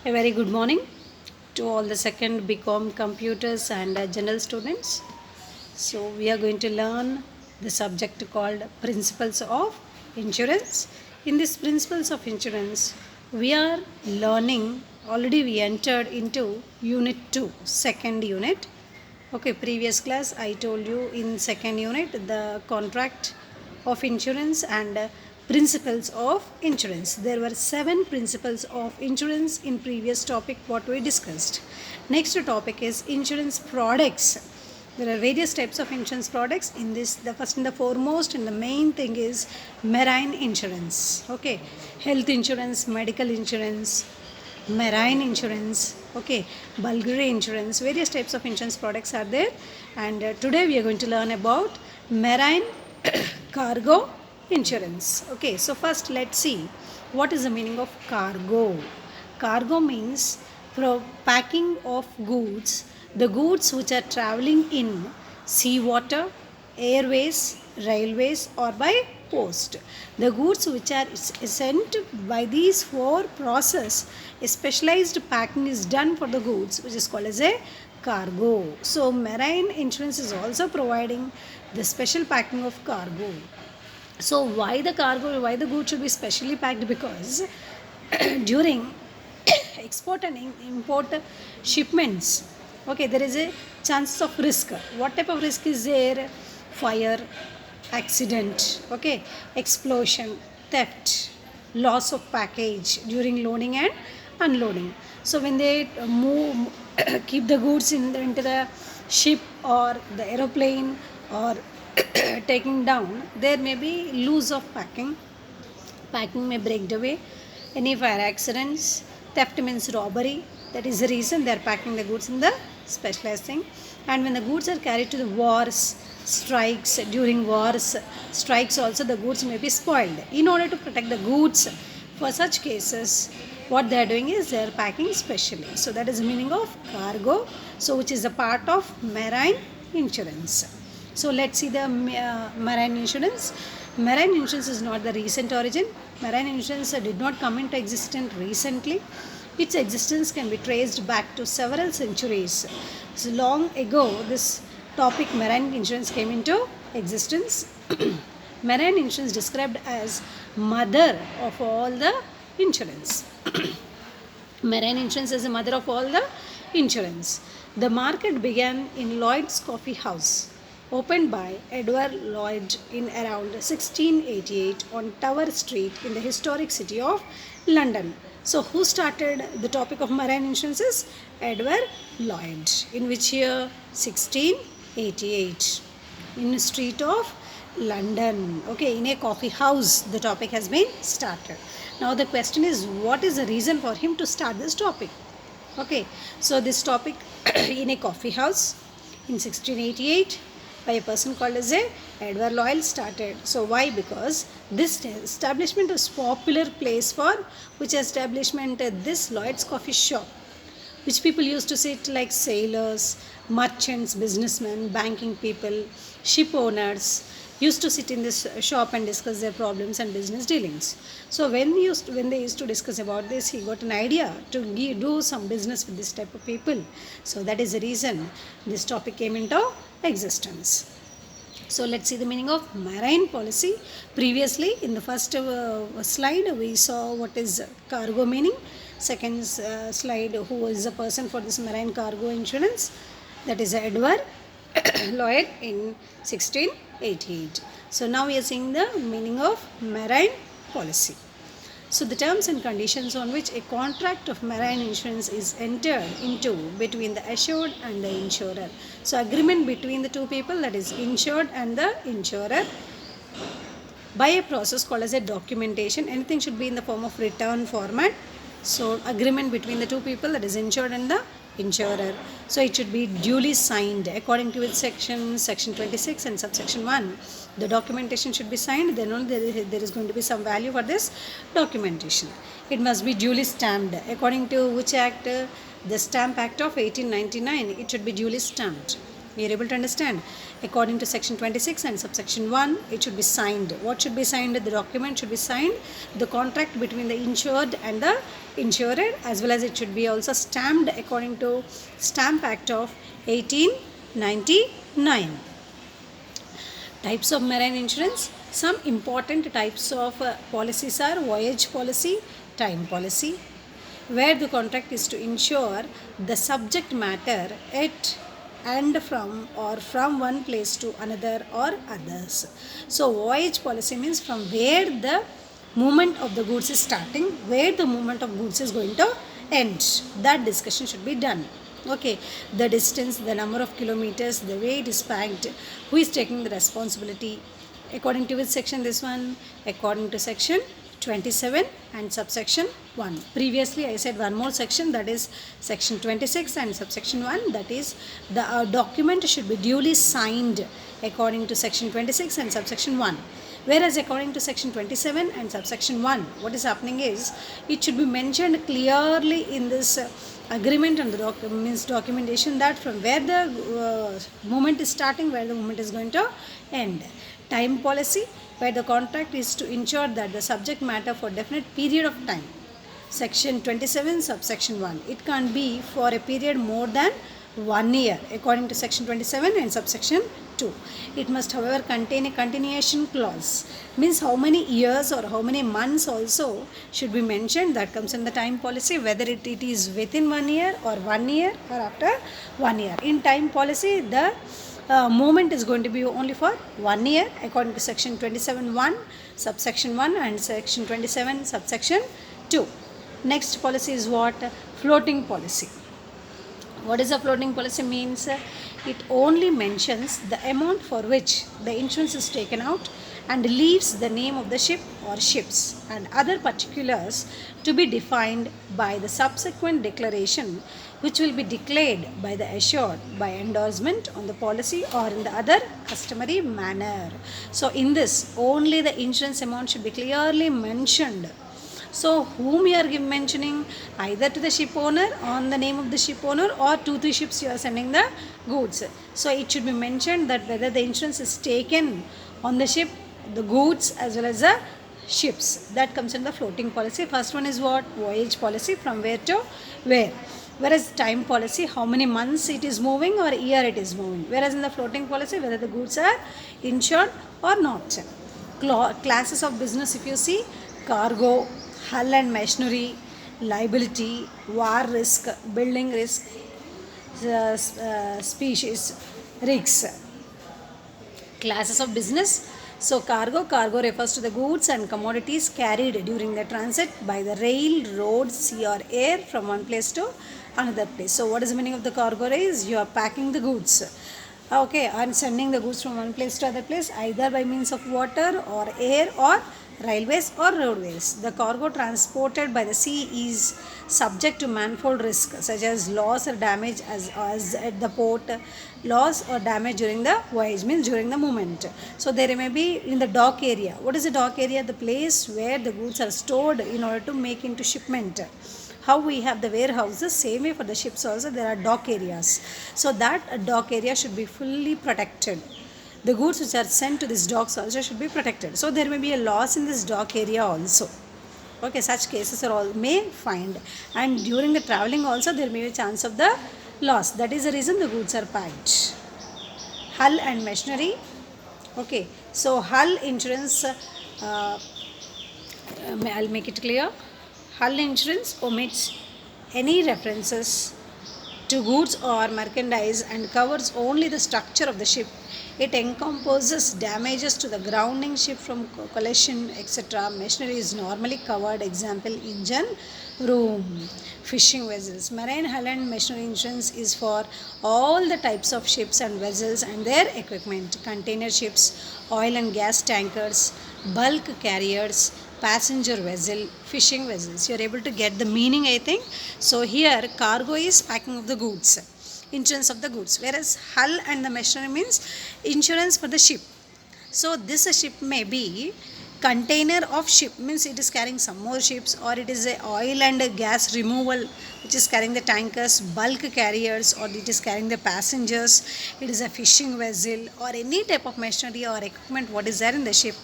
A very good morning to all the second BCom computers and general students. So we are going to learn the subject called principles of insurance. In this principles of insurance, we are learning, already we entered into unit 2, second unit. Okay, previous class I told you in second unit the contract of insurance and principles of insurance. There were 7 principles of insurance in previous topic what we discussed. Next topic is insurance products. There are various types of insurance products. In this, the first and the foremost and the main thing is marine insurance. Okay, health insurance, medical insurance, marine insurance, okay, bulgari insurance, various types of insurance products are there. And today we are going to learn about marine cargo insurance. Okay, so first let's see what is the meaning of cargo. Cargo means packing of goods, the goods which are traveling in sea water, airways, railways or by post. The goods which are sent by these 4 process, a specialized packing is done for the goods which is called as a cargo. So marine insurance is also providing the special packing of cargo. So why the cargo, why the goods should be specially packed? Because during export and import shipments, okay, there is a chance of risk. What type of risk is there? Fire, accident, okay, explosion, theft, loss of package during loading and unloading. So when they move keep the goods into the ship or the aeroplane or taking down, there may be loss of packing may break away, any fire accidents, theft means robbery. That is the reason they are packing the goods in the specialized thing. And when the goods are carried to the wars, strikes, during wars, strikes also, the goods may be spoiled. In order to protect the goods, for such cases, what they are doing is they are packing specially. So that is the meaning of cargo, so which is a part of marine insurance. So let's see the marine insurance. Marine insurance is not the recent origin. Marine insurance did not come into existence recently. Its existence can be traced back to several centuries. So long ago, this topic marine insurance came into existence. Marine insurance described as mother of all the insurance. Marine insurance is the mother of all the insurance. The market began in Lloyd's Coffee House, opened by Edward Lloyd in around 1688 on Tower Street in the historic city of London. So who started the topic of marine insurances? Edward Lloyd. In which year? 1688. In the street of London. Okay, in a coffee house the topic has been started. Now the question is, what is the reason for him to start this topic? Okay, so this topic in a coffee house in 1688 by a person called as a Edward Lloyd started. So why? Because this establishment was popular place for which establishment? This Lloyd's coffee shop, which people used to sit like sailors, merchants, businessmen, banking people, ship owners used to sit in this shop and discuss their problems and business dealings. So when they used to discuss about this, he got an idea to do some business with this type of people. So that is the reason this topic came into existence. So let's see the meaning of marine policy. Previously in the first slide we saw what is cargo meaning. Second slide, who is the person for this marine cargo insurance? That is Edward Lloyd in 1688. So now we are seeing the meaning of marine policy. So the terms and conditions on which a contract of marine insurance is entered into between the assured and the insurer. So agreement between the two people, that is insured and the insurer, by a process called as a documentation. Anything should be in the form of written format. So agreement between the two people, that is insured and the insurer. So it should be duly signed according to its section 26 and subsection 1. The documentation should be signed, then only there is going to be some value for this documentation. It must be duly stamped according to which act? The Stamp Act of 1899. It should be duly stamped. You are able to understand? According to section 26 and subsection 1, it should be signed. What should be signed? The document should be signed, the contract between the insured and the insurer, as well as it should be also stamped according to Stamp Act of 1899. Types of marine insurance. Some important types of policies are voyage policy, time policy, where the contract is to insure the subject matter at and from or from one place to another or others. So voyage policy means from where the movement of the goods is starting, where the movement of goods is going to end. That discussion should be done. Okay, the distance, the number of kilometers, the way it is packed, who is taking the responsibility, according to which section this one? According to section 27 and subsection 1. Previously I said one more section, that is section 26 and subsection 1, that is the document should be duly signed according to section 26 and subsection 1. Whereas according to section 27 and subsection 1, what is happening is it should be mentioned clearly in this agreement on the documentation that from where the movement is starting, where the movement is going to end. Time policy, where the contract is to ensure that the subject matter for definite period of time. Section 27 subsection 1, it can't be for a period more than 1 year according to section 27 and subsection 2. It must however contain a continuation clause, means how many years or how many months also should be mentioned. That comes in the time policy, whether it is within 1 year or 1 year or after 1 year. In time policy, the movement is going to be only for 1 year according to section 27(1) subsection 1 and section 27 subsection 2. Next policy is what? Floating policy. What is a floating policy? Means it only mentions the amount for which the insurance is taken out and leaves the name of the ship or ships and other particulars to be defined by the subsequent declaration, which will be declared by the assured by endorsement on the policy or in the other customary manner. So in this, only the insurance amount should be clearly mentioned. So whom you are mentioning? Either to the ship owner, on the name of the ship owner, or to the ships you are sending the goods. So it should be mentioned that whether the insurance is taken on the ship, the goods as well as the ships. That comes in the floating policy. First one is what? Voyage policy, from where to where. Whereas time policy, how many months it is moving or year it is moving. Whereas in the floating policy, whether the goods are insured or not. Classes of business, if you see, cargo, hull and machinery, liability, war risk, building risk, species risks. Classes of business. So cargo refers to the goods and commodities carried during the transit by the rail, road, sea or air from one place to another place. So what is the meaning of the cargo is? You are packing the goods, okay, and sending the goods from one place to other place either by means of water or air or railways or roadways. The cargo transported by the sea is subject to manifold risk such as loss or damage as at the port, loss or damage during the voyage, means during the movement. So there may be in the dock area. What is the dock area? The place where the goods are stored in order to make into shipment. How we have the warehouses, same way for the ships also there are dock areas. So that dock area should be fully protected. The goods which are sent to these docks also should be protected. So there may be a loss in this dock area also. Okay, such cases are all may find, and during the traveling also there may be a chance of the loss. That is the reason the goods are packed. Hull and machinery. Okay, so hull insurance, I'll make it clear. Hull insurance omits any references to goods or merchandise and covers only the structure of the ship. It encompasses damages to the grounding ship from collision, etc. Machinery is normally covered, example engine room. Fishing vessels. Marine hull and machinery insurance is for all the types of ships and vessels and their equipment. Container ships, oil and gas tankers, bulk carriers, passenger vessel, fishing vessels. You are able to get the meaning, I think. So here cargo is packing of the goods, insurance of the goods, whereas hull and the machinery means insurance for the ship. So this ship may be container of ship means it is carrying some more ships, or it is a oil and a gas removal which is carrying the tankers, bulk carriers, or it is carrying the passengers, it is a fishing vessel, or any type of machinery or equipment what is there in the ship.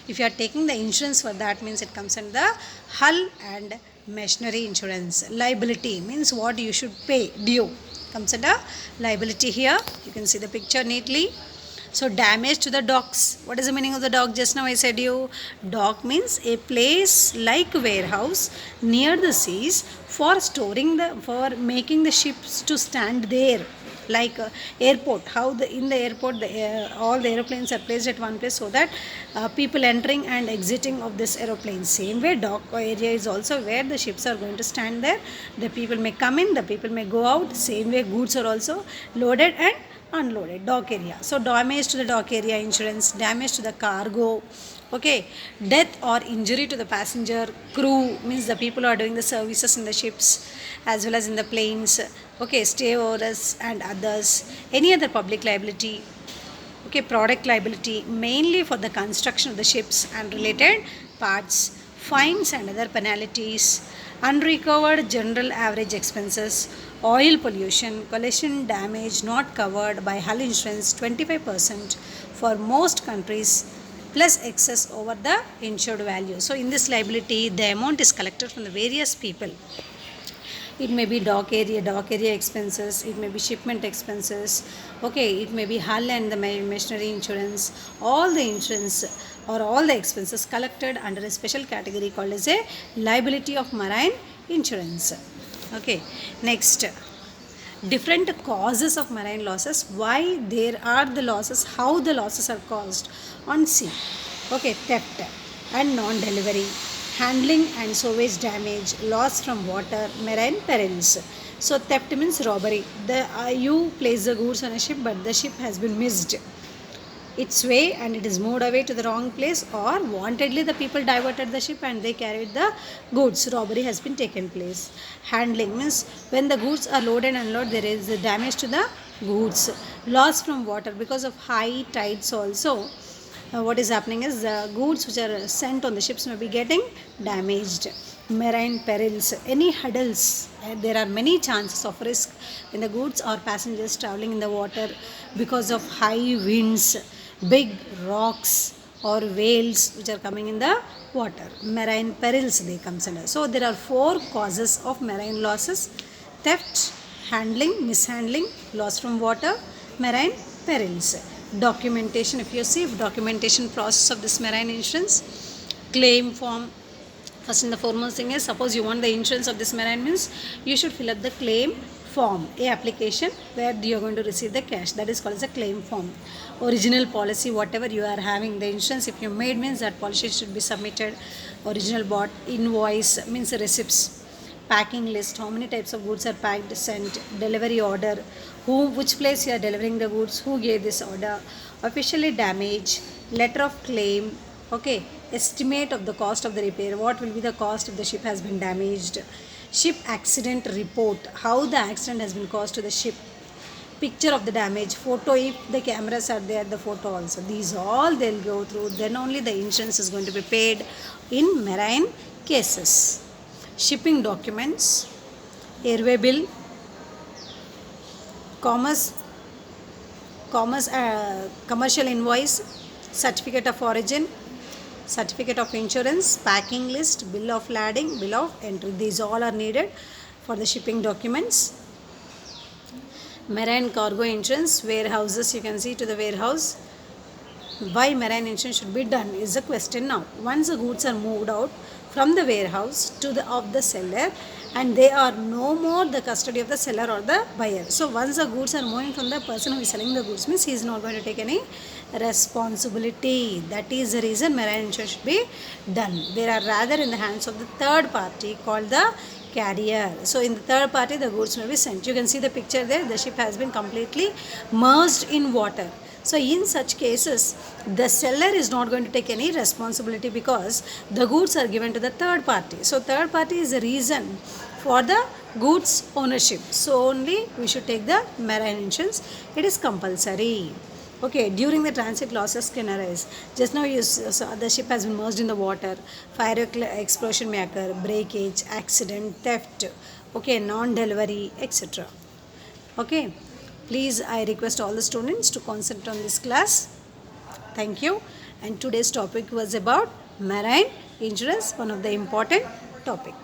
If you are taking the insurance for that, means it comes in the hull and machinery insurance. Liability means what you should pay due, comes under liability. Here you can see the picture neatly. So damage to the docks. What is the meaning of the dock? Just now I said you, dock means a place like warehouse near the seas for storing for making the ships to stand there, like airport. How in the airport all the aeroplanes are placed at one place so that people entering and exiting of this aeroplane. Same way dock area is also where the ships are going to stand there. The people may come in, the people may go out. Same way goods are also loaded and unloaded. Dock area. So damage to the dock area insurance, damage to the cargo. Okay, death or injury to the passenger, crew means the people who are doing the services in the ships as well as in the planes. Okay, stewardess and others. Any other public liability. Okay, product liability mainly for the construction of the ships and related parts. Fines and other penalties. Unrecovered general average expenses. Oil pollution, collision damage not covered by hull insurance 25% for most countries, plus excess over the insured value. So in this liability, the amount is collected from the various people. It may be dock area expenses, it may be shipment expenses. Okay, it may be hull and the machinery insurance. All the insurance or all the expenses collected under a special category called as a liability of marine insurance. Okay, next, different causes of marine losses. Why there are the losses, how the losses are caused on sea. Okay, theft and non-delivery, handling and sewage damage, loss from water, marine perils. So theft means robbery. You place the goods on a ship, but the ship has been missed its way and it is moved away to the wrong place, or wantedly the people diverted the ship and they carried the goods. Robbery has been taken place. Handling means when the goods are loaded and unloaded, there is damage to the goods. Loss from water, because of high tides also. What is happening is the goods which are sent on the ships may be getting damaged. Marine perils, any hurdles. There are many chances of risk when the goods or passengers traveling in the water because of high winds, big rocks or whales which are coming in the water. Marine perils they comes under. So there are 4 causes of marine losses: theft, handling, mishandling, loss from water, marine perils. Documentation. If you see documentation process of this marine insurance, claim form. First and the foremost thing is, suppose you want the insurance of this marine, means you should fill up the claim form, a application where you are going to receive the cash. That is called as a claim form. Original policy, whatever you are having the insurance, if you made, means that policy should be submitted. Original bought, invoice means receipts. Packing list, how many types of goods are packed, sent. Delivery order, which place you are delivering the goods, who gave this order. Officially damage, letter of claim. Okay, estimate of the cost of the repair, what will be the cost if the ship has been damaged. Ship accident report, how the accident has been caused to the ship. Picture of the damage, photo if the cameras are there, the photo also. These all they'll go through, then only the insurance is going to be paid in marine cases. Shipping documents, airway bill, commercial invoice, certificate of origin, certificate of insurance, packing list, bill of lading, bill of entry. These all are needed for the shipping documents. Marine cargo insurance, warehouses, you can see to the warehouse. Why marine insurance should be done is the question now. Once the goods are moved out from the warehouse to the of the seller, and they are no more the custody of the seller or the buyer. So once the goods are moving from the person who is selling the goods, means he is not going to take any responsibility. That is the reason marine insurance should be done. They are rather in the hands of the third party called the carrier. So in the third party, the goods may be sent. You can see the picture there. The ship has been completely merged in water. So in such cases, the seller is not going to take any responsibility because the goods are given to the third party. So third party is the reason for the goods ownership. So only we should take the marine insurance. It is compulsory. Okay, during the transit, losses can arise. Just now you saw the ship has been merged in the water. Fire explosion may occur, breakage, accident, theft. Okay, non-delivery, etc. Okay, please I request all the students to concentrate on this class. Thank you. And today's topic was about marine insurance, one of the important topic.